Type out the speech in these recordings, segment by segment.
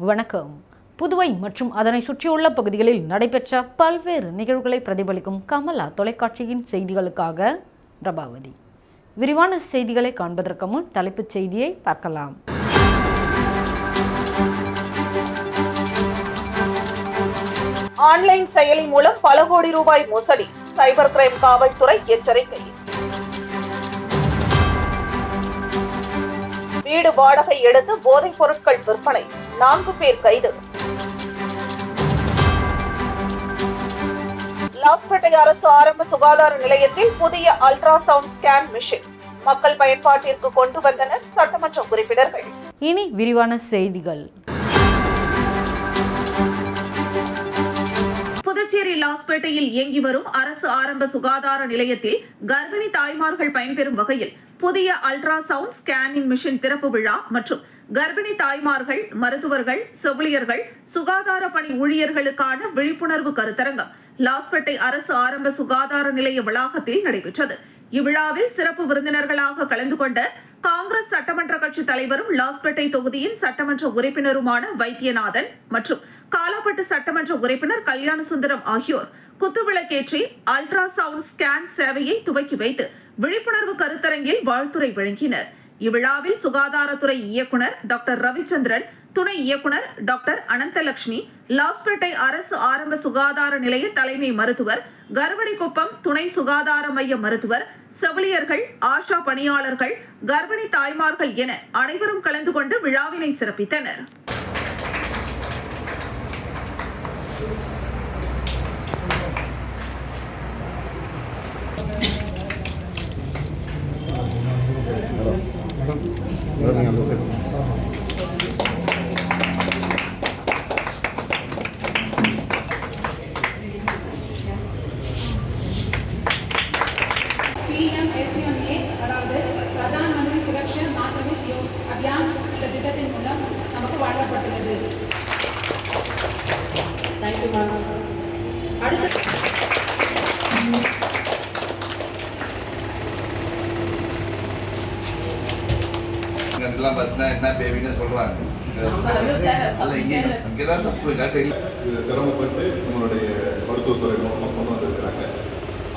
வணக்கம். புதுவை மற்றும் அதனை சுற்றியுள்ள பகுதிகளில் நடைபெற்ற பல்வேறு நிகழ்வுகளை பிரதிபலிக்கும் கமலா தொலைக்காட்சியின் செய்திகளுக்காக பிரபாவதி. விரிவான செய்திகளை காண்பதற்கு முன் தலைப்புச் செய்தியை பார்க்கலாம். ஆன்லைன் செயலி மூலம் பல கோடி ரூபாய் மோசடி, சைபர் கிரைம் காவல்துறை எச்சரிக்கை. வீடு வாடகை எடுத்து போதைப் பொருட்கள் விற்பனை, 4 பேர் கைது. லாஸ்பேட்டை அரசு ஆரம்ப சுகாதார நிலையத்தில் புதிய அல்ட்ராசவுண்ட் ஸ்கேன் மிஷின் மக்கள் பயன்பாட்டிற்கு கொண்டு வந்தனர் சட்டமன்ற உறுப்பினர்கள். இனி விரிவான செய்திகள். புதுச்சேரி லாஸ்பேட்டையில் இயங்கி வரும் அரசு ஆரம்ப சுகாதார நிலையத்தில் கர்ப்பிணி தாய்மார்கள் பயன்பெறும் வகையில் புதிய அல்ட்ராசவுண்ட் ஸ்கேனிங் மிஷின் திறப்பு விழா மற்றும் கர்ப்பிணி தாய்மார்கள், மருத்துவர்கள், செவிலியர்கள், சுகாதார பணி ஊழியர்களுக்கான விழிப்புணர்வு கருத்தரங்கம் லாஸ்பேட்டை அரசு ஆரம்ப சுகாதார நிலைய வளாகத்தில் நடைபெற்றது. இவ்விழாவில் சிறப்பு விருந்தினர்களாக கலந்து கொண்ட காங்கிரஸ் சட்டமன்ற கட்சி தலைவரும் லாஸ்பேட்டை தொகுதியின் சட்டமன்ற உறுப்பினருமான வைத்தியநாதன் மற்றும் காலாப்பட்டு சட்டமன்ற உறுப்பினர் கல்யாண சுந்தரம் ஆகியோர் குத்துவிளக்கேற்றி அல்ட்ராசவுண்ட் ஸ்கேன் சேவையை துவக்கி வைத்து விழிப்புணர்வு கருத்தரங்கில் வாழ்த்துரை வழங்கினர். இவ்விழாவில் சுகாதாரத்துறை இயக்குனர் டாக்டர் ரவிச்சந்திரன், துணை இயக்குனர் டாக்டர் அனந்தலட்சுமி, லாஸ்பேட்டை அரசு ஆரம்ப சுகாதார நிலைய தலைமை மருத்துவர், கருவடிக்குப்பம் துணை சுகாதார மைய மருத்துவர், செவிலியர்கள், ஆஷா பணியாளர்கள், கர்ப்பிணி தாய்மார்கள் என அனைவரும் கலந்து கொண்டு விழாவினை சிறப்பித்தனர். PMSMA அதாவது பிரதான் மந்திரி சுரக்ஷா மாத்ருத்வ அபியான் இந்த திட்டத்தின் மூலம் நமக்கு வழங்கப்பட்டுள்ளது. Thank you ma'am. அடுத்து எல்லாம் பார்த்தா என்ன பேபின்னு சொல்றாங்க. சிரமப்பட்டு நம்மளுடைய மருத்துவத்துறை மூலமாக கொண்டு வந்திருக்கிறாங்க.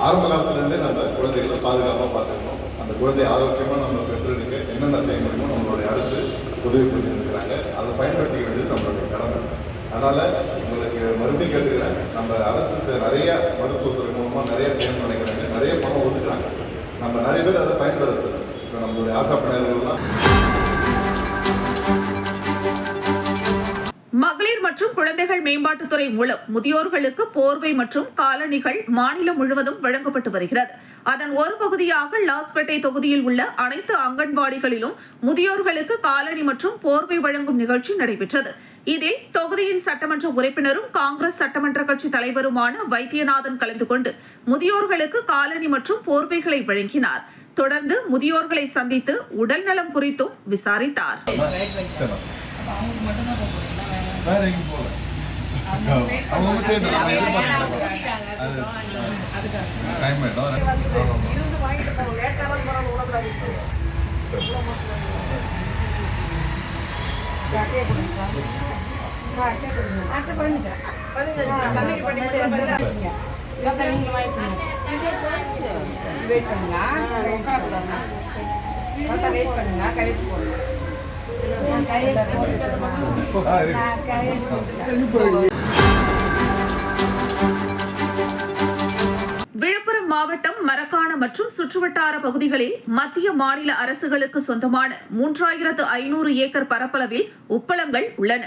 ஆரம்ப காலத்துலேருந்தே நம்ம குழந்தைகளை பாதுகாப்பாக பார்த்துக்கணும். அந்த குழந்தை ஆரோக்கியமாக நம்ம பெற்றெடுக்க என்னென்ன செய்ய முடியுமோ நம்மளுடைய அரசு உதவி பண்ணியிருக்கிறாங்க. அதை பயன்படுத்திக்க வேண்டியது நம்மளுடைய கடமை. அதனால் உங்களுக்கு மறுபடியும் கேட்டுக்கிறாங்க, நம்ம அரசு நிறைய மருத்துவத்துறை மூலமாக நிறைய செய்யணும்னு நினைக்கிறாங்க, நிறைய பணம் ஒதுக்குறாங்க. நம்ம நிறைய பேர் அதை பயன்படுத்துகிறோம். இப்போ நம்மளுடைய ஆசா பணியாளர்கள்லாம் மகளிர் மற்றும் குழந்தைகள் மேம்பாட்டுத்துறை மூலம் முதியோர்களுக்கு போர்வை மற்றும் காலணிகள் மாநிலம் முழுவதும் வழங்கப்பட்டு வருகிறது. அதன் ஒரு பகுதியாக லாஸ்பேட்டை தொகுதியில் உள்ள அனைத்து அங்கன்வாடிகளிலும் முதியோர்களுக்கு காலணி மற்றும் போர்வை வழங்கும் நிகழ்ச்சி நடைபெற்றது. இதில் தொகுதியின் சட்டமன்ற உறுப்பினரும் காங்கிரஸ் சட்டமன்ற கட்சி தலைவருமான வைத்தியநாதன் கலந்து கொண்டு முதியோர்களுக்கு காலணி மற்றும் போர்வைகளை வழங்கினார். தொடர்ந்து முதியோர்களை சந்தித்து உடல் நலம் குறித்தும் விசாரித்தார். வேற எங்கேயும் போகல. அவங்க சேர்ந்து டைம் ஆயிடும். வெயிட் பண்ணுங்க கழித்து போடுங்க. விழுப்புரம் மாவட்டம் மரக்காண மற்றும் சுற்றுவட்டார பகுதிகளில் மத்திய மாநில அரசுகளுக்கு சொந்தமான 3500 ஏக்கர் பரப்பளவில் உப்பளங்கள் உள்ளன.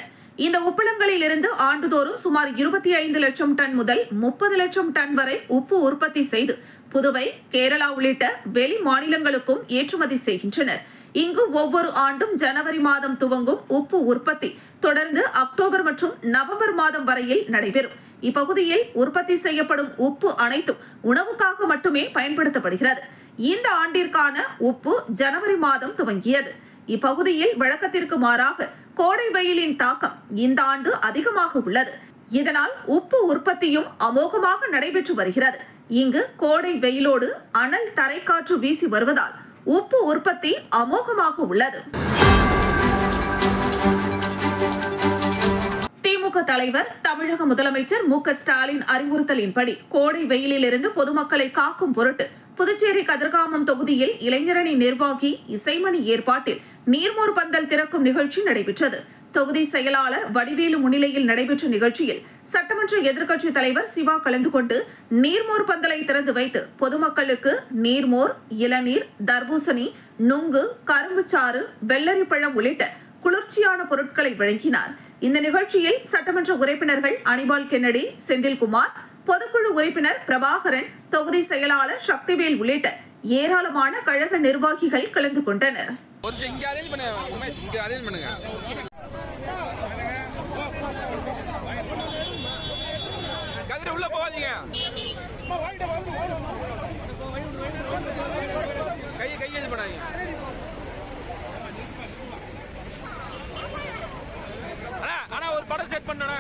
இந்த உப்பளங்களில் இருந்து ஆண்டுதோறும் சுமார் 25 லட்சம் டன் முதல் 30 லட்சம் டன் வரை உப்பு உற்பத்தி செய்து புதுவை, கேரளா உள்ளிட்ட வெளி மாநிலங்களுக்கும் ஏற்றுமதி செய்கின்றனர். இங்கு ஒவ்வொரு ஆண்டும் ஜனவரி மாதம் துவங்கும் உப்பு உற்பத்தி தொடர்ந்து அக்டோபர் மற்றும் நவம்பர் மாதம் வரையில் நடைபெறும். இப்பகுதியில் உற்பத்தி செய்யப்படும் உப்பு அனைத்தும் உணவுக்காக மட்டுமே பயன்படுத்தப்படுகிறது. இந்த ஆண்டிற்கான உப்பு ஜனவரி மாதம் துவங்கியது. இப்பகுதியில் வழக்கத்திற்கு மாறாக கோடை வெயிலின் தாக்கம் இந்த ஆண்டு அதிகமாக உள்ளது. இதனால் உப்பு உற்பத்தியும் அமோகமாக நடைபெற்று வருகிறது. இங்கு கோடை வெயிலோடு அனல் தரைக்காற்று வீசி வருவதால் உப்பு உற்பத்தி அமோகமாக உள்ளது. தலைவர் தமிழக முதலமைச்சர் மு.க.ஸ்டாலின் அறிவுறுத்தலின்படி கோடை வெயிலிலிருந்து பொதுமக்களை காக்கும் பொருட்டு புதுச்சேரி கதிர்காமம் தொகுதியில் இளைஞரணி நிர்வாகி இசைமணி ஏற்பாட்டில் நீர்மோர் பந்தல் திறக்கும் நிகழ்ச்சி நடைபெற்றது. தொகுதி செயலாளர் வடிவேலு முன்னிலையில் நடைபெற்ற நிகழ்ச்சியில் சட்டமன்ற எதிர்க்கட்சித் தலைவர் சிவா கலந்து கொண்டு நீர்மோர் பந்தலை திறந்து வைத்து பொதுமக்களுக்கு நீர்மோர், இளநீர், தர்பூசணி, நுங்கு, கரும்புச்சாறு, வெள்ளரிப்பழம் உள்ளிட்ட குளிர்ச்சியான பொருட்களை வழங்கினார். இந்த நிகழ்ச்சியில் சட்டமன்ற உறுப்பினர்கள் அனிபால் கென்னடி, செந்தில்குமார், பொதுக்குழு உறுப்பினர் பிரபாகரன், தொகுதி செயலாளர் சக்திவேல் உள்ளிட்ட ஏராளமான கழக நிர்வாகிகள் கலந்து கொண்டனர். உள்ள போகாதீங்க. கை இது பண்ணாதீங்க. ஆனா ஒரு படம் செட் பண்ணனா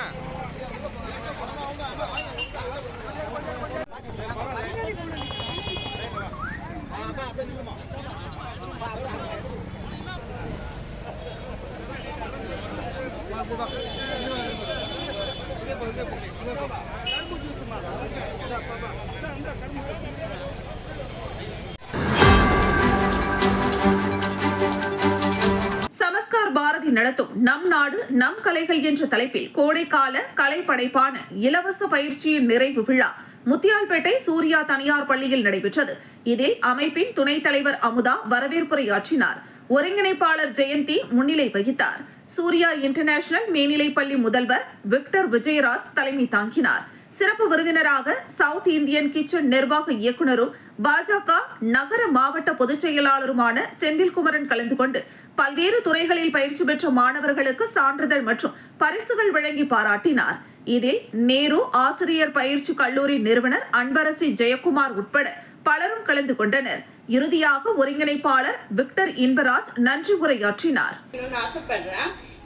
சமஸ்கார் பாரதி நடத்தும் நம் நாடு நம் கலைகள் என்ற தலைப்பில் கோடைக்கால கலை படைப்பான இலவச பயிற்சியின் நிறைவு விழா முத்தியால்பேட்டை சூர்யா தனியார் பள்ளியில் நடைபெற்றது. இதில் அமைப்பின் துணைத் தலைவர் அமுதா வரவேற்புரையாற்றினார். ஒருங்கிணைப்பாளர் ஜெயந்தி முன்னிலை வகித்தார். சூர்யா இன்டர்நேஷனல் மேல்நிலைப்பள்ளி முதல்வர் விக்டர் விஜயராஜ் தலைமை தாங்கினார். சிறப்பு விருந்தினராக சவுத் இந்தியன் கிச்சன் நிர்வாக இயக்குநரும் பாஜக நகர மாவட்ட பொதுச் செயலாளருமான செந்தில்குமரன் கலந்து கொண்டு பல்வேறு துறைகளில் பயிற்சி பெற்ற மாணவர்களுக்கு சான்றிதழ் மற்றும் பரிசுகள் வழங்கி பாராட்டினார். இதில் நேரு ஆசிரியர் பயிற்சி கல்லூரி நிறுவனர் அன்பரசி ஜெயக்குமார் உட்பட பலரும் கலந்து கொண்டனர். இறுதியாக ஒருங்கிணைப்பாளர் விக்டர் இன்பராஜ் நன்றி உரையாற்றினார்.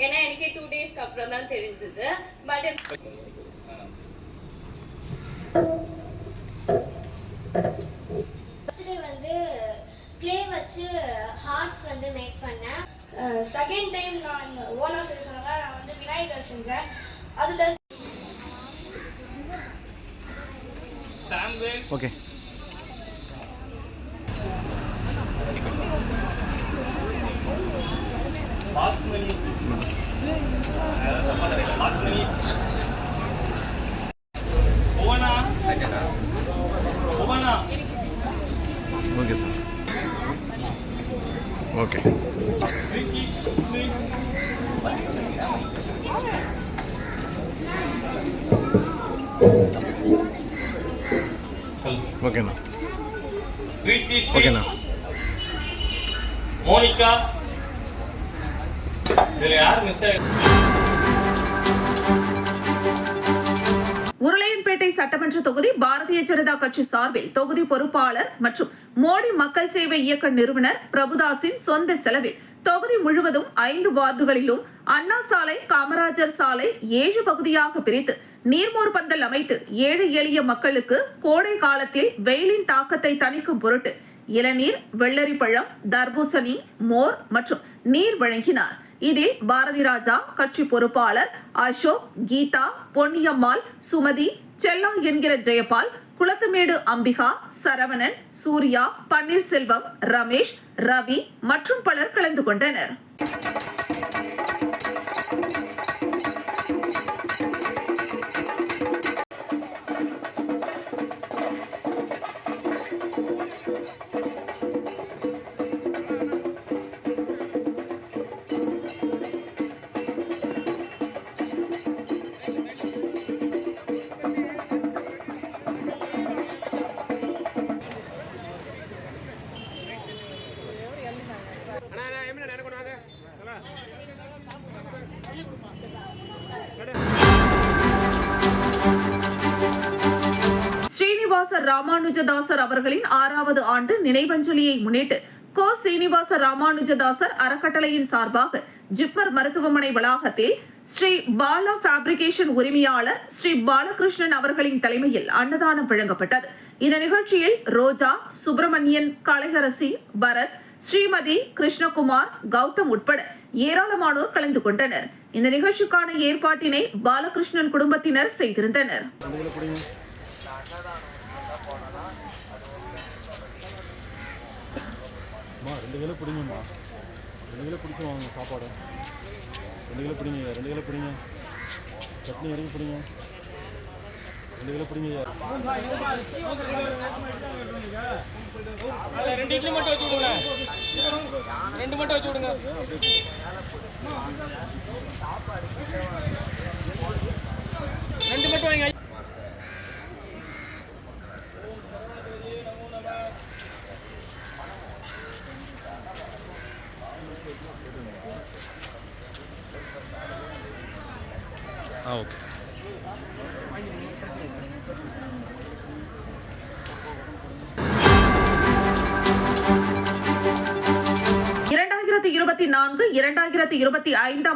ஏன்னா எனக்கு 2 டேஸ்க்கு அப்புறம் தான் தெரிஞ்சது. வந்து க்ளே வச்சு ஹார்ஸ் வந்து மேக் பண்ணேன். செகண்ட் டைம் நான் ஓனர் செய்ய சொன்னாங்க. நான் வந்து விநாயகர் செஞ்சேன். அதுல ஓகே ஓகே சார். ஓகே ஓகேண்ணா. ஓகேண்ணா. மோனிகா யார் மிஸ் உருளையன்பேட்டை சட்டமன்ற தொகுதி பாரதிய ஜனதா கட்சி சார்பில் தொகுதி பொறுப்பாளர் மற்றும் மோடி மக்கள் சேவை இயக்க நிறுவனர் பிரபுதாஸின் சொந்த செலவில் தொகுதி முழுவதும் 5 வார்டுகளிலும் அண்ணா சாலை, காமராஜர் சாலை 7 பகுதியாக பிரித்து நீர்மோர் பந்தல் அமைத்து ஏழை எளிய மக்களுக்கு கோடை காலத்தில் வெயிலின் தாக்கத்தை தணிக்கும் பொருட்டு இளநீர், வெள்ளரிப்பழம், தர்பூசணி, மோர் மற்றும் நீர் வழங்கினார். இதில் பாரதி ராஜா, கட்சி பொறுப்பாளர் அசோக், கீதா, பொன்னியம்மாள், சுமதி, செல்லா என்கிற ஜெயபால், குளத்துமேடு அம்பிகா, சரவணன், சூர்யா, பன்னீர்செல்வம், ரமேஷ், ரவி மற்றும் பலர் கலந்து கொண்டனர். ஸ்ரீனிவாச ராமானுஜதாசர் அவர்களின் 6வது ஆண்டு நினைவஞ்சலியை முன்னிட்டு கோ. ஸ்ரீனிவாச ராமானுஜதாசர் அறக்கட்டளையின் சார்பாக ஜிப்மர் மருத்துவமனை வளாகத்தில் ஸ்ரீ பாலா ஃபேப்ரிகேஷன் உரிமையாளர் ஸ்ரீ பாலகிருஷ்ணன் அவர்களின் தலைமையில் அன்னதானம் வழங்கப்பட்டது. இந்த நிகழ்ச்சியில் ரோஜா, சுப்பிரமணியன், கலையரசி, பரத், ஸ்ரீமதி, கிருஷ்ணகுமார், கௌதம் உட்பட ஏராளமானோர் கலந்து கொண்டனர். இந்த நிகழ்ச்சிக்கான ஏற்பாட்டினை பாலகிருஷ்ணன் குடும்பத்தினர் செய்திருந்தனர். ரெண்டு கிலோ பிடிங்கம்மா, 2 கிலோ பிடிச்சி வாங்க சாப்பாடு. 2 கிலோ பிடிங்க, 2 கிலோ பிடிங்க. சட்னி இறங்கி பிடிங்க, 2 கிலோ பிடிங்க. 2 இட்லி மட்டும் வச்சு விடுங்க, 2 மட்டும் வச்சு விடுங்க. 2 மட்டும் வாங்க. ஓகே.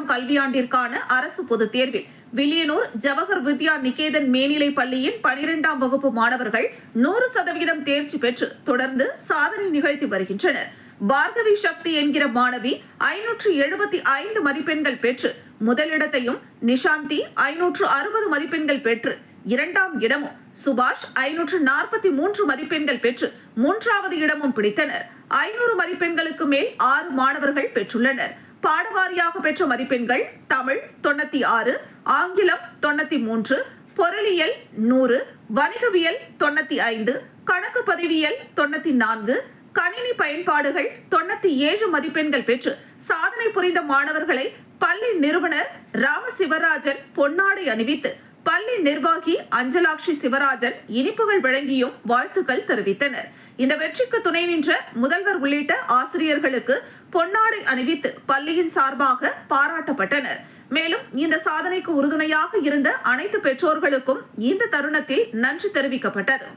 கல்வியாண்டிற்கான அரசு பொதுத் தேர்வில் வில்லியனூர் ஜவஹர் வித்யா நிகேதன் மேல்நிலை பள்ளியின் 12ஆம் வகுப்பு மாணவர்கள் 100% தேர்ச்சி பெற்று தொடர்ந்து சாதனை நிகழ்த்தி வருகின்றனர். பார்கவி சக்தி என்கிற மாணவி 575 மதிப்பெண்கள் பெற்று முதலிடத்தையும், நிஷாந்தி 560 மதிப்பெண்கள் பெற்று 2ஆம் இடமும், சுபாஷ் 543 மதிப்பெண்கள் பெற்று 3வது இடமும் பிடித்தனர். 500 மதிப்பெண்களுக்கு மேல் 6 மாணவர்கள் பெற்றுள்ளனர். பாடவாரியாக பெற்ற மதிப்பெண்கள்: தமிழ் 96, ஆங்கிலம் 93, பொருளியல் 100, வணிகவியல் 95, கணக்கு பதிவியல் 94, கணினி பயன்பாடுகள் 97 மதிப்பெண்கள் பெற்று சாதனை புரிந்த மாணவர்களை பள்ளி நிறுவனர் ராமசிவராஜன் பொன்னாடை அணிவித்து, பள்ளி நிர்வாகி அஞ்சலாட்சி சிவராஜன் இனிப்புகள் வழங்கியும் வாழ்த்துக்கள் தெரிவித்தனர். இந்த வெற்றிக்கு துணை நின்ற முதல்வர் உள்ளிட்ட ஆசிரியர்களுக்கு பொன்னாடை அணிவித்து பள்ளியின் சார்பாக பாராட்டப்பட்டனர். மேலும் இந்த சாதனைக்கு உறுதுணையாக இருந்த அனைத்து பெற்றோர்களுக்கும் இந்த தருணத்தில் நன்றி தெரிவிக்கப்பட்டது.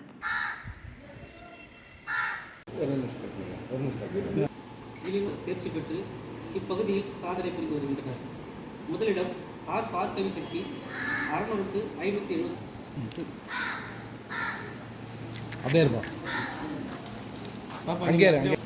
தேர்ச்சி பெற்று இப்பகுதியில் சாதனை புரிந்து வருகின்றனர். முதலிடம் ஆர் பார்கவி சக்தி 600க்கு 570. அப்படியே இருப்பா, அங்கே இரு.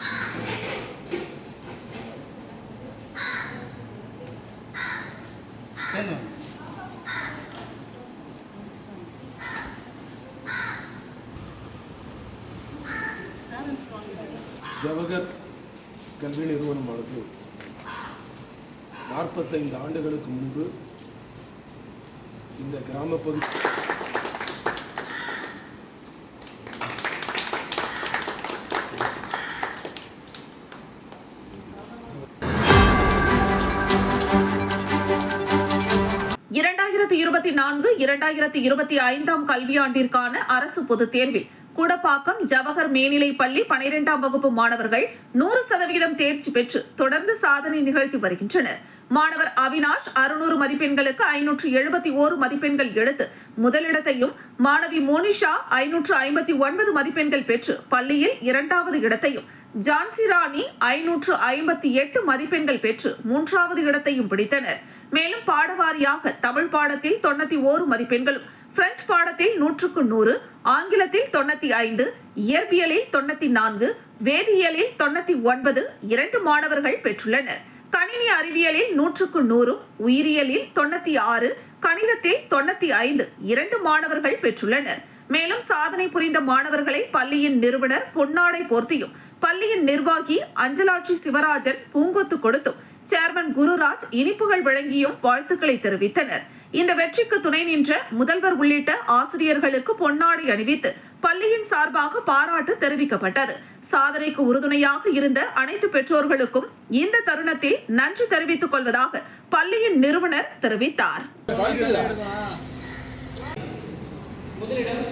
ஜவஹர் கல்வி நிறுவனமானது 45 ஆண்டுகளுக்கு முன்பு இந்த கிராமப்பகுதி கல்வியாண்டிற்கான அரசு பொதுத் தேர்வில் குடப்பாக்கம் ஜவஹர் மேல்நிலை பள்ளி 12ஆம் வகுப்பு மாணவர்கள் 100% தேர்ச்சி பெற்று தொடர்ந்து சாதனை நிகழ்த்தி வருகின்றனர். மாணவர் அவினாஷ் 600 மதிப்பெண்களுக்கு 571 மதிப்பெண்கள் எடுத்து முதலிடத்தையும், மாணவி மோனிஷா 559 மதிப்பெண்கள் பெற்று பள்ளியில் 2வது இடத்தையும், ஜான்சி ராணி 558 மதிப்பெண்கள் பெற்று 3வது இடத்தையும் பிடித்தனர். மேலும் பாடவாரியாக தமிழ் பாடத்தில் 91 மதிப்பெண்களும், பிரெஞ்சு பாடத்தில் 100க்கு 100, ஆங்கிலத்தில் 95, இயற்பியலில் 94, வேதியியலில் 99 2 மாணவர்கள் பெற்றுள்ளனர். கணினி அறிவியலில் 100க்கு 100, உயிரியலில் 96, கணிதத்தில் 95 2 மாணவர்கள் பெற்றுள்ளனர். மேலும் சாதனை புரிந்த மாணவர்களை பள்ளியின் நிறுவனர் பொன்னாடை போர்த்தியும், பள்ளியின் நிர்வாகி அஞ்சலாட்சி சிவராஜன் பூங்கொத்து கொடுத்தும், சேர்மன் குருராஜ் இனிப்புகள் வழங்கியும் வாழ்த்துக்களை தெரிவித்தனர். இந்த வெற்றிக்கு துணை நின்ற முதல்வர் உள்ளிட்ட ஆசிரியர்களுக்கு பொன்னாடை அணிவித்து பள்ளியின் சார்பாக பாராட்டு தெரிவிக்கப்பட்டது. சாதனைக்கு உறுதுணையாக இருந்த அனைத்து பெற்றோர்களுக்கும் இந்த தருணத்தில் நன்றி தெரிவித்துக் கொள்வதாக பள்ளியின் நிறுவனர் தெரிவித்தார். முதலிடம்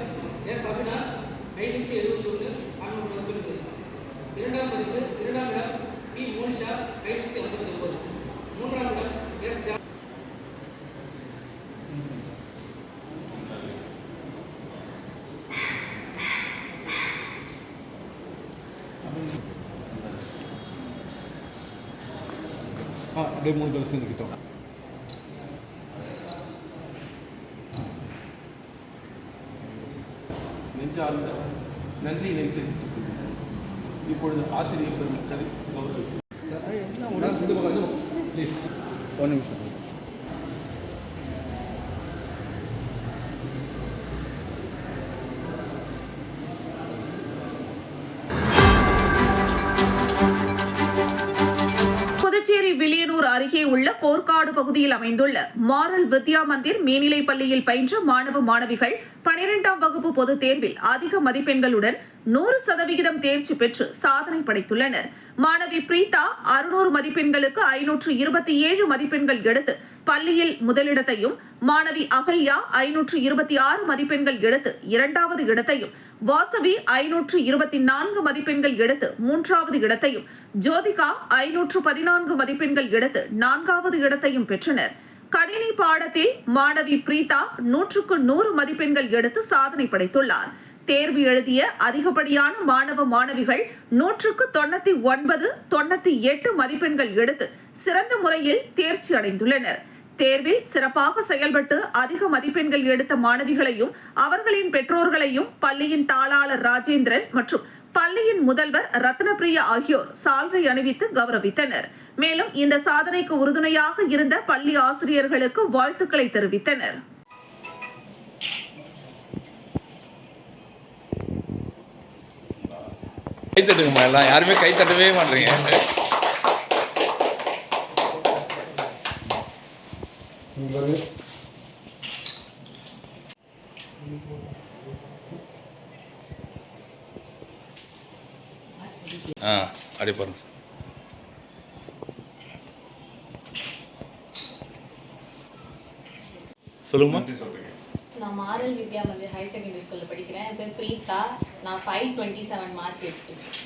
எஸ் அவினாஷ் 571, 600. 2ஆம் பரிசு 2ஆம் இடம் பி மோனிஷா 559. 3ஆம் இடம் எஸ் அப்படியே 3 பேர் சேர்ந்துக்கிட்டோம். நெஞ்சார்ந்த நன்றியினை தெரிவித்துக் கொள்கிறோம். இப்பொழுது ஆசிரியர் பெருமக்களை கௌரவிக்கிறேன். ஒரு நிமிஷம். புதுச்சேரி வில்லியனூர் அருகே உள்ள போர்க்காடு பகுதியில் அமைந்துள்ள மாரல் வித்யா மந்திர் மேல்நிலைப் பள்ளியில் பயின்ற மாணவ மாணவிகள் 12ஆம் வகுப்பு பொதுத் தேர்வில் அதிக மதிப்பெண்களுடன் 100% தேர்ச்சி பெற்று சாதனை படைத்துள்ளனர். மாணவி பிரீதா 600 மதிப்பெண்களுக்கு 527 மதிப்பெண்கள் எடுத்து பள்ளியில் முதலிடத்தையும், மாணவி அகல்யா 526 மதிப்பெண்கள் எடுத்து 2வது இடத்தையும், வாசவி 524 மதிப்பெண்கள் எடுத்து 3வது இடத்தையும், ஜோதிகா 514 மதிப்பெண்கள் எடுத்து 4வது இடத்தையும் பெற்றனர். கணினி பாடத்தில் மாணவி பிரீதா 100க்கு 100 மதிப்பெண்கள் எடுத்து சாதனை படைத்துள்ளார். தேர்வு எழுதிய அதிகப்படியான மாணவ மாணவிகள் 100க்கு 99, 98 மதிப்பெண்கள் எடுத்து சிறந்த முறையில் தேர்ச்சி அடைந்துள்ளனர். தேர்வில் சிறப்பாக செயல்பட்டு அதிக மதிப்பெண்கள் எடுத்த மாணவிகளையும் அவர்களின் பெற்றோர்களையும் பள்ளியின் தாளாளர் ராஜேந்திரன் மற்றும் பள்ளியின் முதல்வர் ரத்னபிரியா ஆகியோர் சால்வை அணிவித்து கௌரவித்தனர். மேலும் இந்த சாதனைக்கு உறுதுணையாக இருந்த பள்ளி ஆசிரியர்களுக்கு வாழ்த்துக்களை தெரிவித்தனர். கை தட்டுங்கம்மா, எல்லாம் யாருமே கை தட்டவே மாட்டீங்க. அப்படி பாருங்க. சொல்லுங்கம்மா. நான் moral Vidya Mandir higher secondary ஸ்கூலில் படிக்கிறேன். என் பேர் பிரீதா. நான் 527 மார்க் எடுத்துருக்கேன்.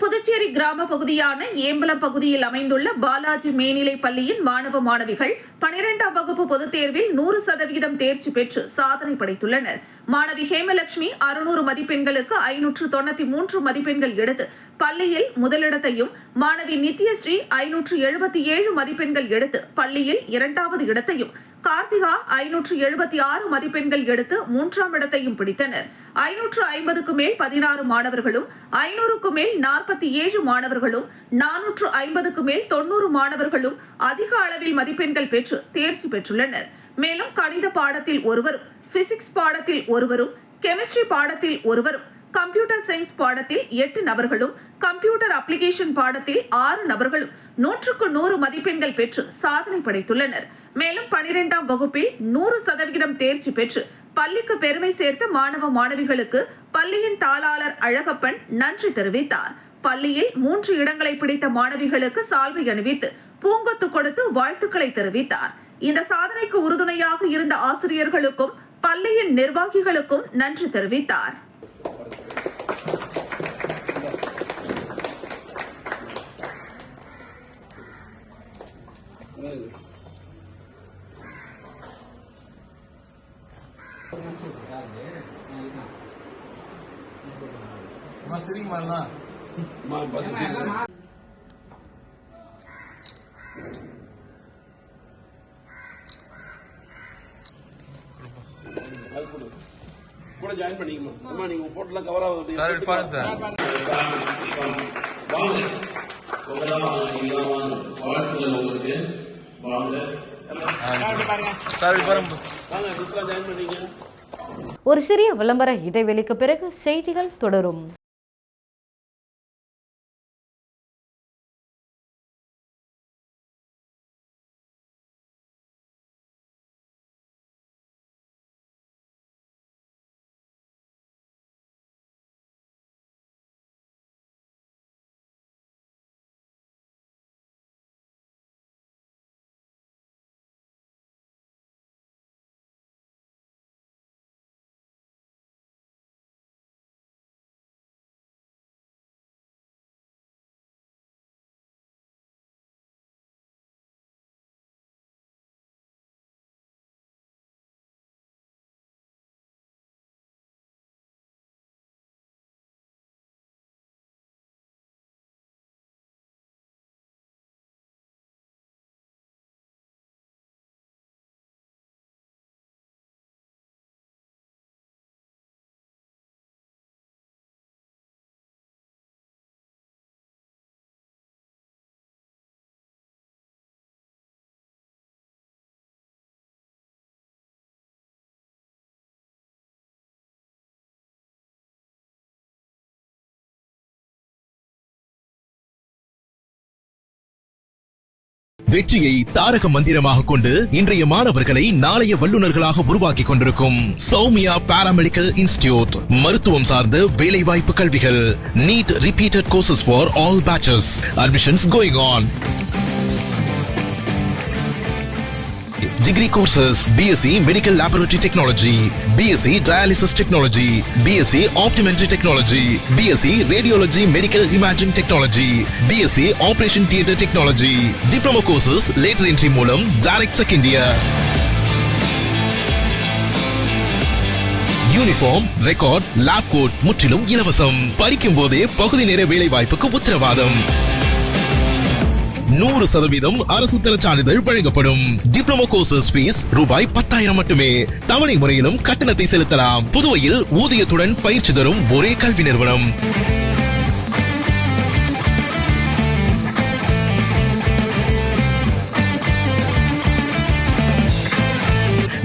புதுச்சேரி கிராம பகுதியான ஏம்பலம் பகுதியில் அமைந்துள்ள பாலாஜி மேல்நிலைப் பள்ளியின் மாணவ மாணவிகள் 12ஆம் வகுப்பு பொதுத் தேர்வில் 100% தேர்ச்சி பெற்று சாதனை படைத்துள்ளனர். மாணவி ஹேமலட்சுமி 600 மதிப்பெண்களுக்கு 593 மதிப்பெண்கள் எடுத்து பள்ளியில் முதலிடத்தையும், மாணவி நித்யஸ்ரீ 577 மதிப்பெண்கள் எடுத்து பள்ளியில் 2வது இடத்தையும், கார்த்திகா 576 மதிப்பெண்கள் எடுத்து 3ஆம் இடத்தையும் பிடித்தனர். 550க்கு மேல் 16 மாணவர்களும், 500க்கு மேல் 47 மாணவர்களும், 450க்கு மேல் 90 மாணவர்களும் அதிக அளவில் மதிப்பெண்கள் பெற்று தேர்ச்சி பெற்றுள்ளனர். மேலும் கணித பாடத்தில் ஒருவரும், பிசிக்ஸ் பாடத்தில் ஒருவரும், கெமிஸ்ட்ரி பாடத்தில் ஒருவரும், கம்ப்யூட்டர் சயின்ஸ் பாடத்தில் 8 நபர்களும், கம்ப்யூட்டர் அப்ளிகேஷன் பாடத்தில் 6 நபர்களும் 100க்கு 100 மதிப்பெண்கள் பெற்று சாதனை படைத்துள்ளனர். மேலும் 12ஆம் வகுப்பில் 100% தேர்ச்சி பெற்று பள்ளிக்கு பெருமை சேர்த்த மாணவ மாணவிகளுக்கு பள்ளியின் தாளாளர் அழகப்பன் நன்றி தெரிவித்தார். பள்ளியில் 3 இடங்களை பிடித்த மாணவிகளுக்கு சால்வை அணிவித்து பூங்கொத்து கொடுத்து வாழ்த்துக்களை தெரிவித்தார். இந்த சாதனைக்கு உறுதுணையாக இருந்த ஆசிரியர்களுக்கும் பள்ளியின் நிர்வாகிகளுக்கும் நன்றி தெரிவித்தார். கூட ஜாயின் பண்ணிக்கமா. நீங்க போட்டோலாம் கவர் ஆகுது சார். ஒரு சிறிய விளம்பர இடைவெளிக்கு பிறகு செய்திகள் தொடரும். வெற்றியை தாரக மந்திரமாக கொண்டு இன்றைய மாணவர்களை நாளைய வல்லுநர்களாக உருவாக்கி கொண்டிருக்கும் சௌமியா பாராமெடிக்கல் இன்ஸ்டிடியூட். மருத்துவம் சார்ந்த வேலை வாய்ப்பு கல்விகள். NEET repeated courses for all batches. Admissions going on. Degree courses: BSc Medical Laboratory Technology, BSc Dialysis Technology, BSc Optometry Technology, BSc Radiology Medical Imaging Technology, BSc Operation Theatre Technology. Diploma courses later entry மூலம் direct second year. Uniform, record, lab coat முற்றிலும் இலவசம். படிக்கும் போதே பகுதி நேர வேலை வாய்ப்புக்கு உத்தரவாதம். 100% அரசு தர சான்றிதழ் வழங்கப்படும். டிப்ளமோ கோர்சஸ் ஃபீஸ் ரூபாய் 10,000 மட்டுமே. தவணை முறையிலும் கட்டணத்தை செலுத்தலாம். புதுவையில் ஊதியத்துடன் பயிற்சி தரும் ஒரே கல்வி நிறுவனம்.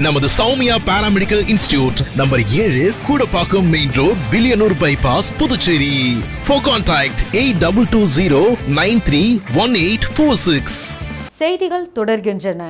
நமது Soumya paramedical institute, number 7, Koodapakkam main road, Villianur bypass, Puducherry. For contact 8220931846. செய்திகள் தொடர்கின்றன.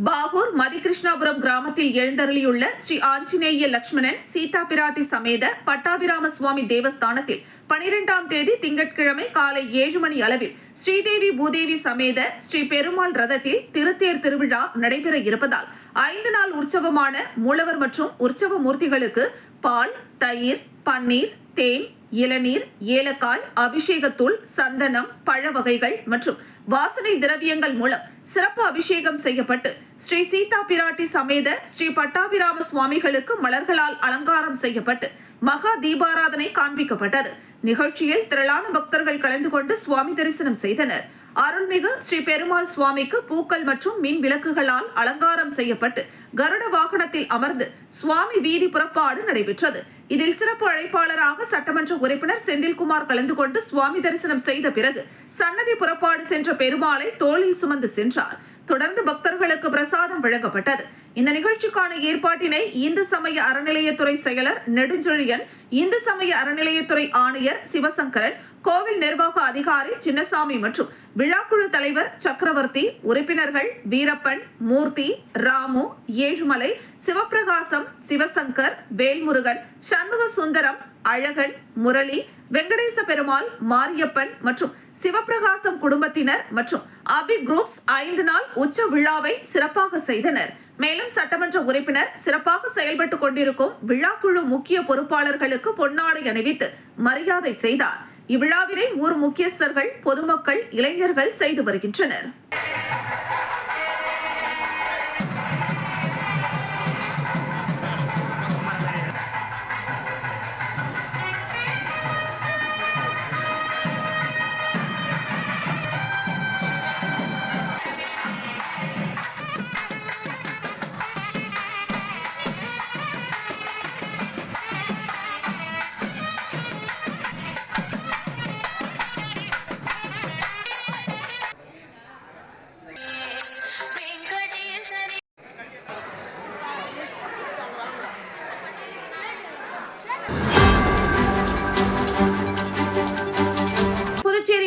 பாகூர் மதிகிருஷ்ணாபுரம் கிராமத்தில் எழுந்தருளியுள்ள ஸ்ரீ ஆஞ்சநேய லட்சுமணன் சீதா பிராட்டி சமேத பட்டாபிராம சுவாமி தேவஸ்தானத்தில் 12ஆம் தேதி திங்கட்கிழமை காலை 7 மணி அளவில் ஸ்ரீதேவி பூதேவி சமேத ஸ்ரீ பெருமாள் ரதத்தில் திருத்தேர் திருவிழா நடைபெற இருப்பதால் 5 நாள் உற்சவமான மூலவர் மற்றும் உற்சவ மூர்த்திகளுக்கு பால், தயிர், பன்னீர், தேன், இளநீர், ஏலக்காய், அபிஷேகத்தூள், சந்தனம், பழ வகைகள் மற்றும் வாசனை திரவியங்கள் மூலம் சிறப்பு அபிஷேகம் செய்யப்பட்டு ஸ்ரீ சீதா பிராட்டி சமேத ஸ்ரீ பட்டாபிராம சுவாமிகளுக்கு மலர்களால் அலங்காரம் செய்யப்பட்டு மகா தீபாராதனை காண்பிக்கப்பட்டது. நிகழ்ச்சியில் திரளான பக்தர்கள் கலந்து கொண்டு சுவாமி தரிசனம் செய்தனர். அருள்மிகு ஸ்ரீ பெருமாள் சுவாமிக்கு பூக்கள் மற்றும் மின் விளக்குகளால் அலங்காரம் செய்யப்பட்டு கருட வாகனத்தில் அமர்ந்து சுவாமி வீதி புறப்பாடு நடைபெற்றது. இதில் சிறப்பு அழைப்பாளராக சட்டமன்ற உறுப்பினர் செந்தில்குமார் கலந்து கொண்டு சுவாமி தரிசனம் செய்த பிறகு சன்னதி புறப்பாடு சென்ற பெருமாளை தோளில் சுமந்து சென்றார். தொடர்ந்து பக்தர்களுக்கு பிரசாதம் வழங்கப்பட்டது. இந்த நிகழ்ச்சிக்கான ஏற்பாட்டினை இந்து சமய அறநிலையத்துறை செயலர் நெடுஞ்செழியன், இந்து சமய அறநிலையத்துறை ஆணையர் சிவசங்கரன், கோவில் நிர்வாக அதிகாரி சின்னசாமி மற்றும் விழாக்குழு தலைவர் சக்கரவர்த்தி, உறுப்பினர்கள் வீரப்பன், மூர்த்தி, ராமு, ஏழுமலை, சிவபிரகாசம், சிவசங்கர், வேல்முருகன், சண்முக சுந்தரம், அழகன், முரளி, வெங்கடேச பெருமாள், மாரியப்பன் மற்றும் சிவபிரகாசம் குடும்பத்தினர் மற்றும் அபி குரூப்ஸ் 5 நாள் உச்ச விழாவை சிறப்பாக செய்தனர். மேலும் சட்டமன்ற உறுப்பினர் சிறப்பாக செயல்பட்டுக் கொண்டிருக்கும் விழாக்குழு முக்கிய பொறுப்பாளர்களுக்கு பொன்னாடை அணிவித்து மரியாதை செய்தார். இவ்விழாவினை ஊர் முக்கியஸ்தர்கள், பொதுமக்கள், இளைஞர்கள் செய்து வருகின்றனர்.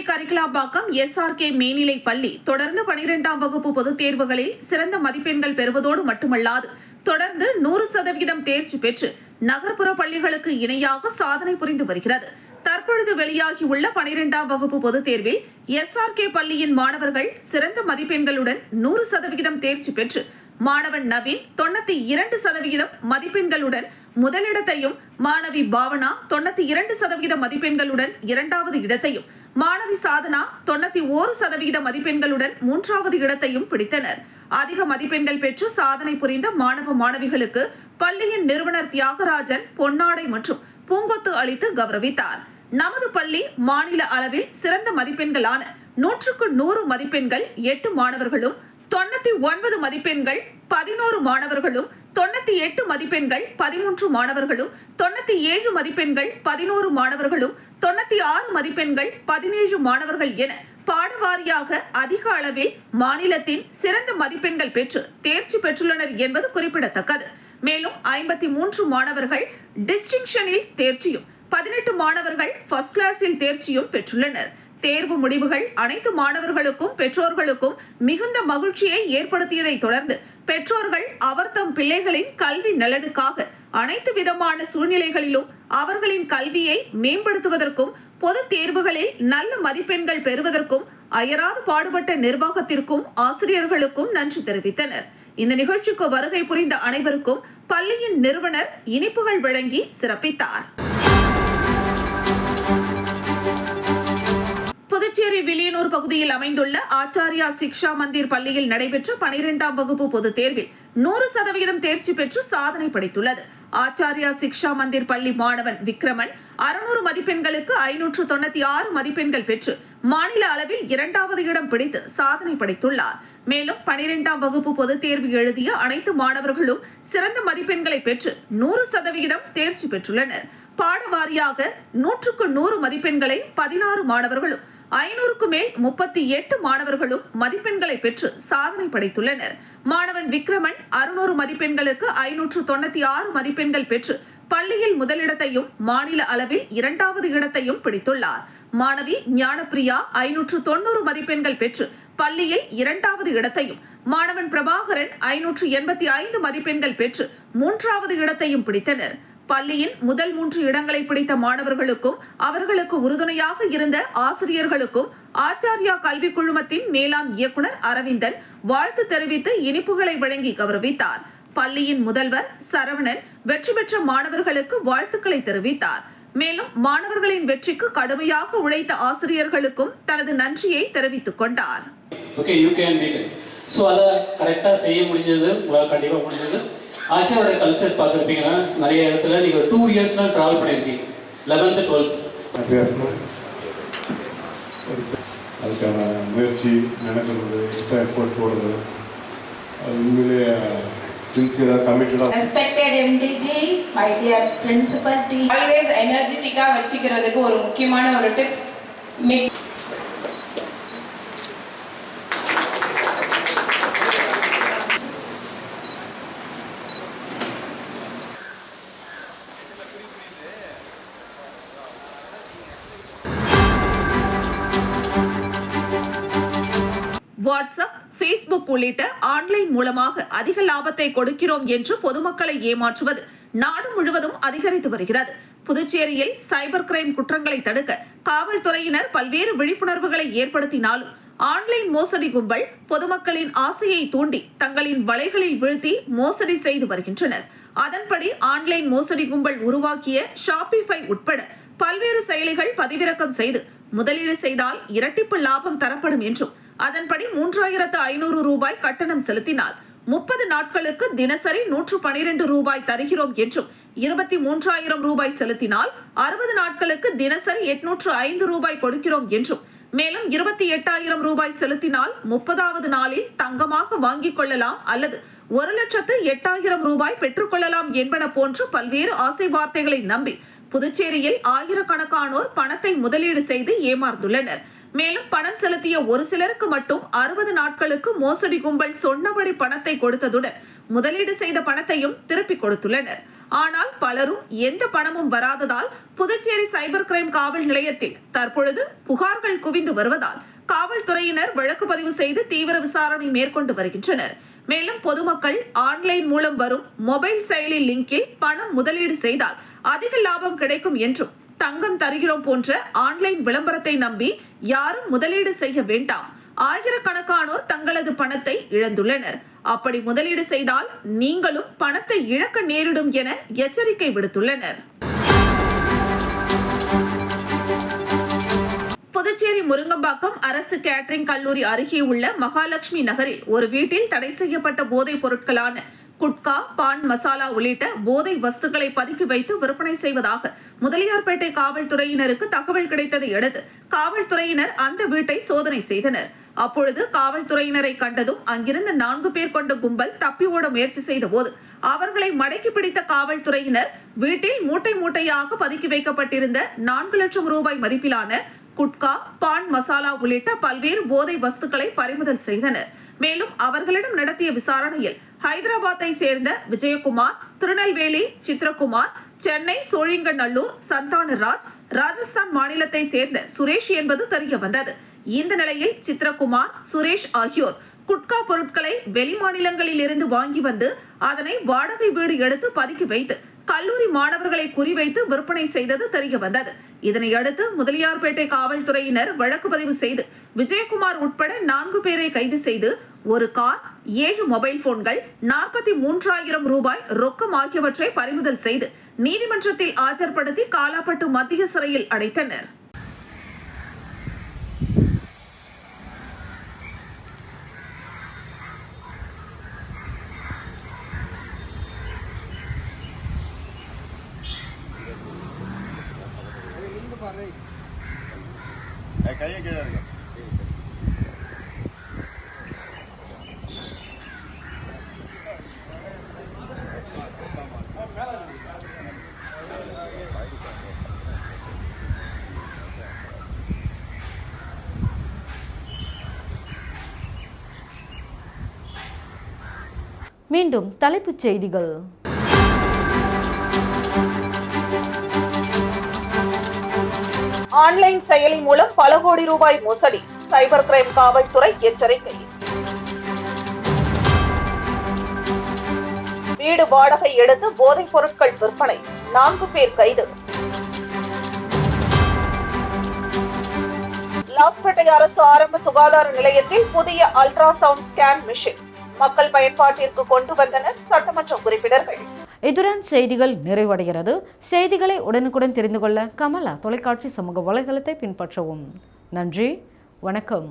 கரிக்கலாம்பாக்கம் SRK மேல்நிலை பள்ளி தொடர்ந்து 12ஆம் வகுப்பு பொதுத் தேர்வுகளில் சிறந்த மதிப்பெண்கள் பெறுவதோடு மட்டுமல்லாது தொடர்ந்து 100% தேர்ச்சி பெற்று நகர்ப்புற பள்ளிகளுக்கு இணையாக சாதனை புரிந்து வருகிறது. தற்பொழுது வெளியாகியுள்ள 12ஆம் வகுப்பு பொதுத் தேர்வில் SRK பள்ளியின் மாணவர்கள் சிறந்த மதிப்பெண்களுடன் 100% தேர்ச்சி பெற்று மாணவன் நவீன் 92% மதிப்பெண்களுடன் முதலிடத்தையும், மாணவி பாவனா 92% மதிப்பெண்களுடன் இரண்டாவது இடத்தையும், மாணவி சாதனா 91% மதிப்பெண்களுடன் மூன்றாவது இடத்தையும் பிடித்தனர். அதிக மதிப்பெண்கள் பெற்று சாதனை புரிந்த மாணவ மாணவிகளுக்கு பள்ளியின் நிறுவனர் தியாகராஜன் பொன்னாடை மற்றும் பூங்கொத்து அளித்து கௌரவித்தார். நமது பள்ளி மாநில அளவில் சிறந்த மதிப்பெண்களான 100க்கு 100 மதிப்பெண்கள் 8 மாணவர்களும், 99 மதிப்பெண்கள் 11 மாணவர்களும், 98 மதிப்பெண்கள் 13 மாணவர்களும், 97 மதிப்பெண்கள் 11 மாணவர்களும், 96 மதிப்பெண்கள் 17 மாணவர்கள் என பாடவாரியாக அதிக அளவில் மாநிலத்தின் சிறந்த மதிப்பெண்கள் பெற்று தேர்ச்சி பெற்றுள்ளனர் என்பது குறிப்பிடத்தக்கது. மேலும் 53 மாணவர்கள் டிஸ்டிங்ஷனில் தேர்ச்சியும், 18 மாணவர்கள் ஃபர்ஸ்ட் கிளாஸில் தேர்ச்சியும் பெற்றுள்ளனர். தேர்வு முடிவுகள் அனைத்து மாணவர்களுக்கும் பெற்றோர்களுக்கும் மிகுந்த மகிழ்ச்சியை ஏற்படுத்தியதை தொடர்ந்து பெற்றோர்கள் அவர்தம் பிள்ளைகளின் கல்வி நலனுக்காக அனைத்து விதமான சூழ்நிலைகளிலும் அவர்களின் கல்வியை மேம்படுத்துவதற்கும் பொது தேர்வுகளில் நல்ல மதிப்பெண்கள் பெறுவதற்கும் அயராது பாடுபட்ட நிர்வாகத்திற்கும் ஆசிரியர்களுக்கும் நன்றி தெரிவித்தனர். இந்த நிகழ்ச்சிக்கு வருகை புரிந்த அனைவருக்கும் பள்ளியின் நிறுவனர் இனிப்புகள் வழங்கி சிறப்பித்தார். புதுச்சேரி வில்லியனூர் பகுதியில் அமைந்துள்ள ஆச்சாரியா சிக்ஷா மந்திர் பள்ளியில் நடைபெற்ற 12ஆம் வகுப்பு பொதுத் தேர்வில் 100% தேர்ச்சி பெற்று சாதனை படைத்துள்ளது. ஆச்சாரியா சிக்ஷா மந்திர் பள்ளி மாணவன் விக்ரமன் 600 மதிப்பெண்களுக்கு 596 மதிப்பெண்கள் பெற்று மாநில அளவில் 2வது இடம் பிடித்து சாதனை படைத்துள்ளார். மேலும் 12ஆம் வகுப்பு பொதுத் தேர்வு எழுதிய அனைத்து மாணவர்களும் சிறந்த மதிப்பெண்களை பெற்று 100% தேர்ச்சி பெற்றுள்ளனர். பாடவாரியாக 100க்கு 100 மதிப்பெண்களை 16 மாணவர்களும் 500க்கு மேல் 38 மாணவர்களும் மதிப்பெண்களை பெற்று சாதனை படைத்துள்ளனர். மாணவன் விக்ரமன் 600 மதிப்பெண்களுக்கு 596 மதிப்பெண்கள் பெற்று பள்ளியில் முதலிடத்தையும் மாநில அளவில் 2வது இடத்தையும் பிடித்துள்ளார். மாணவி ஞானப்பிரியா 590 மதிப்பெண்கள் பெற்று பள்ளியில் 2வது இடத்தையும், மாணவன் பிரபாகரன் 585 மதிப்பெண்கள் பெற்று 3வது இடத்தையும் பிடித்தனர். பள்ளியின் முதல் 3 இடங்களை பிடித்த மாணவர்களுக்கும் அவர்களுக்கு உறுதுணையாக இருந்த ஆசிரியர்களுக்கும் ஆச்சாரியா கல்வி குழுமத்தின் மேலாண் இயக்குனர் அரவிந்தன் வாழ்த்து தெரிவித்து இனிப்புகளை வழங்கி கௌரவித்தார். பள்ளியின் முதல்வர் சரவணன் வெற்றி பெற்ற மாணவர்களுக்கு வாழ்த்துக்களை தெரிவித்தார். மேலும் மாணவர்களின் வெற்றிக்கு கடுமையாக உழைத்த ஆசிரியர்களுக்கும் தனது நன்றியை தெரிவித்துக் கொண்டார். செய்ய முடிஞ்சது, உங்களால் கண்டிப்பா முடிஞ்சது. ஆச்சாரியோட கல்ச்சர் பார்த்துருப்பீங்கன்னா நிறைய இடத்துல நீங்கள் 2 இயர்ஸ்லாம் ட்ராவல் பண்ணியிருக்கீங்க, 11th 12th. அதுக்கான முயற்சி நடக்கிறது, எக்ஸ்ட்ரா எஃபோர்ட் போடுறது, உண்மையிலே சின்சியராக கமிட்டடாக. Respected MDG, my dear principal team, always energetic-ஆ வச்சிக்கிறதுக்கு ஒரு முக்கியமான ஒரு டிப்ஸ் வாட்ஸ்அப், பேஸ்புக் உள்ளிட்ட ஆன்லைன் மூலமாக அதிக லாபத்தை கொடுக்கிறோம் என்று பொதுமக்களை ஏமாற்றுவது நாடு முழுவதும் அதிகரித்து வருகிறது. புதுச்சேரியில் சைபர் கிரைம் குற்றங்களை தடுக்க காவல்துறையினர் பல்வேறு விழிப்புணர்வுகளை ஏற்படுத்தினாலும் ஆன்லைன் மோசடி கும்பல் பொதுமக்களின் ஆசையை தூண்டி தங்களின் வலைகளில் வீழ்த்தி மோசடி செய்து வருகின்றனர். அதன்படி ஆன்லைன் மோசடி கும்பல் உருவாக்கிய ஷாப்பிஃபை உட்பட பல்வேறு செயலிகள் பதிவிறக்கம் செய்து முதலீடு செய்தால் இரட்டிப்பு லாபம் தரப்படும் என்றும், அதன்படி 3500 ரூபாய் கட்டணம் செலுத்தினால் 30 நாட்களுக்கு தினசரி 112 ரூபாய் தருகிறோம் என்றும், 23,000 ரூபாய் செலுத்தினால் 60 நாட்களுக்கு தினசரி 805 ரூபாய் கொடுக்கிறோம் என்றும், மேலும் 28,000 ரூபாய் செலுத்தினால் 30வது நாளில் தங்கமாக வாங்கிக் கொள்ளலாம் அல்லது 1,08,000 ரூபாய் பெற்றுக் கொள்ளலாம் என்பன போன்று பல்வேறு ஆசை வார்த்தைகளை நம்பி புதுச்சேரியில் ஆயிரக்கணக்கானோர் பணத்தை முதலீடு செய்து ஏமாந்துள்ளனர். மேலும் பணம் செலுத்திய ஒரு சிலருக்கு மட்டும் 60 நாட்களுக்கு மோசடி கும்பல் சொன்னபடி பணத்தை கொடுத்ததுடன் முதலீடு செய்த பணத்தையும் திருப்பிக் கொடுத்துள்ளனர். ஆனால் பலரும் எந்த பணமும் வராததால் புதுச்சேரி சைபர் கிரைம் காவல் நிலையத்தில் தற்பொழுது புகார்கள் குவிந்து வருவதால் காவல்துறையினர் வழக்கு பதிவு செய்து தீவிர விசாரணை மேற்கொண்டு வருகின்றனர். மேலும் பொதுமக்கள் ஆன்லைன் மூலம் வரும் மொபைல் செயலி லிங்கில் பணம் முதலீடு செய்தால் அதிக லாபம் கிடைக்கும் என்றும், தங்கம் தருகிறோம் போன்ற ஆன்லைன் விளம்பரத்தை நம்பி யாரும் முதலீடு செய்ய வேண்டாம். ஆயிரக்கணக்கானோர் தங்களது பணத்தை இழந்துள்ளனர். அப்படி முதலீடு செய்தால் நீங்களும் பணத்தை இழக்க நேரிடும் என எச்சரிக்கை விடுத்துள்ளனர். புதுச்சேரி முருங்கம்பாக்கம் அரசு கேட்டரிங் கல்லூரி அருகே உள்ள மகாலட்சுமி நகரில் ஒரு வீட்டில் தடை செய்யப்பட்ட போதைப் பொருட்களான குட்கா, பான் மசாலா உள்ளிட்ட போதை வஸ்துக்களை பதுக்கி வைத்து விற்பனை செய்வதாக முதலியார்பேட்டை காவல்துறையினருக்கு தகவல் கிடைத்ததை அடுத்து காவல்துறையினர் அந்த வீட்டை சோதனை செய்தனர். அப்பொழுது காவல்துறையினரை கண்டதும் அங்கிருந்த 4 பேர் கொண்ட கும்பல் தப்பி ஓட முயற்சி செய்த போது அவர்களை மடக்கி பிடித்த காவல்துறையினர் வீட்டில் மூட்டை மூட்டையாக பதுக்கி வைக்கப்பட்டிருந்த 4 லட்சம் ரூபாய் மதிப்பிலான குட்கா, பான் மசாலா உள்ளிட்ட பல்வேறு போதை வஸ்துக்களை பறிமுதல் செய்தனர். மேலும் அவர்களிடம் நடத்திய விசாரணையில் ஹைதராபாத்தை சேர்ந்த விஜயகுமார், திருநெல்வேலி சித்ரகுமார், சென்னை சோழிங்கநல்லூர் சந்தானராஜ், ராஜஸ்தான் மாநிலத்தை சேர்ந்த சுரேஷ் என்பது தெரிய வந்தது. இந்த நிலையில் சித்ரகுமார், சுரேஷ் ஆகியோர் குட்கா பொருட்களை வெளி மாநிலங்களில் இருந்து வாங்கி வந்து அதனை வாடகை வீடு எடுத்து பதுக்கி வைத்து கல்லூரி மாணவர்களை குறிவைத்து விற்பனை செய்தது தெரிய வந்தது. இதனையடுத்து முதலியார்பேட்டை காவல்துறையினர் வழக்கு பதிவு செய்து விஜயகுமார் உட்பட 4 பேரை கைது செய்து ஒரு கார், 7 மொபைல் போன்கள், 43,000 ரூபாய் ரொக்கம் ஆகியவற்றை பறிமுதல் செய்து நீதிமன்றத்தில் ஆஜர்படுத்தி காலாப்பட்டு மத்திய சிறையில் அடைத்தனர். கையை கீழே இருக்கு. மீண்டும் தலைப்புச் செய்திகள். ஆன்லைன் செயலி மூலம் பல கோடி ரூபாய் மோசடி, சைபர் கிரைம் காவல்துறை எச்சரிக்கை. வீடு வாடகை எடுத்து போதைப் பொருட்கள் விற்பனை, 4 பேர் கைது. லாஸ்பேட்டை அரசு ஆரம்ப சுகாதார நிலையத்தில் புதிய அல்ட்ராசவுண்ட் ஸ்கேன் மிஷின் மக்கள் பயன்பாட்டிற்கு கொண்டு வந்தனர் சட்டமன்ற உறுப்பினர்கள். இத்துடன் செய்திகள் நிறைவடைகிறது. செய்திகளை உடனுக்குடன் தெரிந்து கொள்ள கமலா தொலைக்காட்சி சமூக வலைதளத்தை பின்பற்றவும். நன்றி, வணக்கம்.